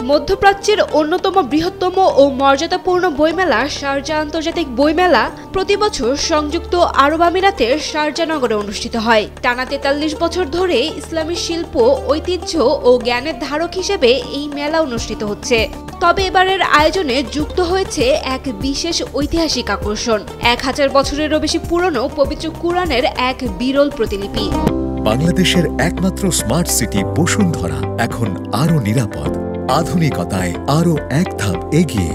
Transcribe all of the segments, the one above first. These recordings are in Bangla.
মধ্যপ্রাচ্যের অন্যতম বৃহত্তম ও মর্যাদাপূর্ণ বইমেলা শারজাহ আন্তর্জাতিক বইমেলা প্রতি বছর সংযুক্ত আরব আমিরাতের শারজাহ নগরে অনুষ্ঠিত হয়। টানা ৪৩ বছর ধরে ইসলামী শিল্প, ঐতিহ্য ও জ্ঞানের ধারক হিসেবে এই মেলা অনুষ্ঠিত হচ্ছে। তবে এবারের আয়োজনে যুক্ত হয়েছে এক বিশেষ ঐতিহাসিক আকর্ষণ, ১০০০ বছরেরও বেশি পুরনো পবিত্র কুরআনের এক বিরল প্রতিলিপি। বাংলাদেশের একমাত্র স্মার্ট সিটি বসুন্ধরা এখন আরো নিরাপদ, আধুনিকতায় আরো এক ধাপ এগিয়ে।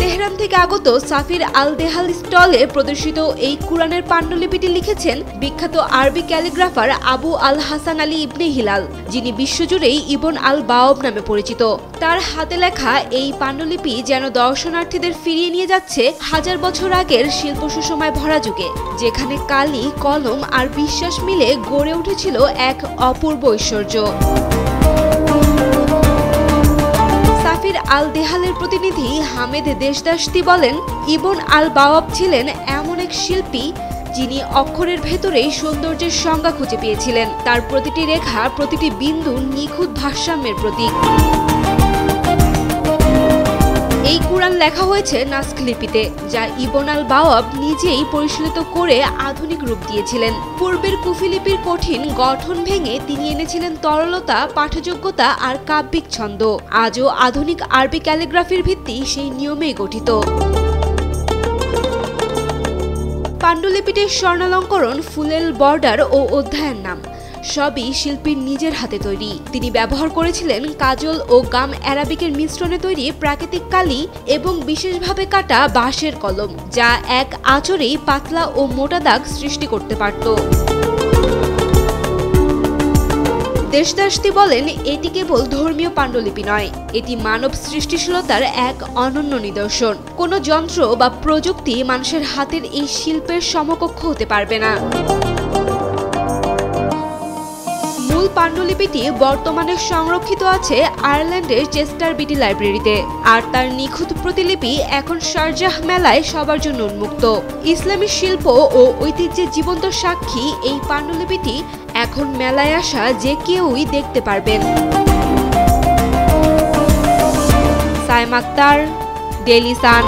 তেহরান থেকে আগত সাফির আল দেহাল স্টলে প্রদর্শিত এই কুরআনের পাণ্ডুলিপিটি লিখেছেন বিখ্যাত আরবি ক্যালিগ্রাফার আবু আল হাসান আলী ইবনে হিলাল, যিনি বিশ্বজুড়েই ইবন আল বাওয়াব নামে পরিচিত। তার হাতে লেখা এই পাণ্ডুলিপি যেন দর্শনার্থীদের ফিরিয়ে নিয়ে যাচ্ছে হাজার বছর আগের শিল্প সুষমায় ভরা যুগে, যেখানে কালি, কলম আর বিশ্বাস মিলে গড়ে উঠেছিল এক অপূর্ব ঐশ্বর্য। সাফির আল দেহালের প্রতিনিধি হামেদ দেশদাশতি বলেন, ইবন আল বাওয়াব ছিলেন এমন এক শিল্পী যিনি অক্ষরের ভেতরেই সৌন্দর্যের সংজ্ঞা খুঁজে পেয়েছিলেন। তার প্রতিটি রেখা, প্রতিটি বিন্দু নিখুঁত ভারসাম্যের প্রতীক। এই কুরআন লেখা হয়েছে নাস্ক লিপিতে, যা ইবন আল বাওয়াব নিজেই পরিশীলিত করে আধুনিক রূপ দিয়েছিলেন। পূর্বের কুফি লিপির কঠিন গঠন ভেঙে তিনি এনেছিলেন তরলতা, পাঠযোগ্যতা আর কাব্যিক ছন্দ। আজও আধুনিক আরবি ক্যালিগ্রাফির ভিত্তি সেই নিয়মেই গঠিত। পাণ্ডুলিপিটির স্বর্ণালঙ্করণ, ফুলেল বর্ডার ও অধ্যায়ের নাম সবই শিল্পীর নিজের হাতে তৈরি। তিনি ব্যবহার করেছিলেন কাজল ও গাম অ্যারাবিকের মিশ্রণে তৈরি প্রাকৃতিক কালি এবং বিশেষভাবে কাটা বাঁশের কলম, যা এক আঁচড়েই পাতলা ও মোটা দাগ সৃষ্টি করতে পারত। দেশদাশতি বলেন, এটি কেবল ধর্মীয় পাণ্ডুলিপি নয়, এটি মানব সৃষ্টিশীলতার এক অনন্য নিদর্শন। কোনো যন্ত্র বা প্রযুক্তি মানুষের হাতের এই শিল্পের সমকক্ষ হতে পারবে না। মূল পাণ্ডুলিপিটি বর্তমানে সংরক্ষিত আছে আয়ারল্যান্ডের চেস্টার বিটি লাইব্রেরিতে, আর তার নিখুঁত প্রতিলিপি এখন শারজাহ মেলায় সবার জন্য উন্মুক্ত। ইসলামী শিল্প ও ঐতিহ্যের জীবন্ত সাক্ষী এই পাণ্ডুলিপিটি এখন মেলায় আসা যে কেউই দেখতে পারবেন। Saima Akter, Daily Sun.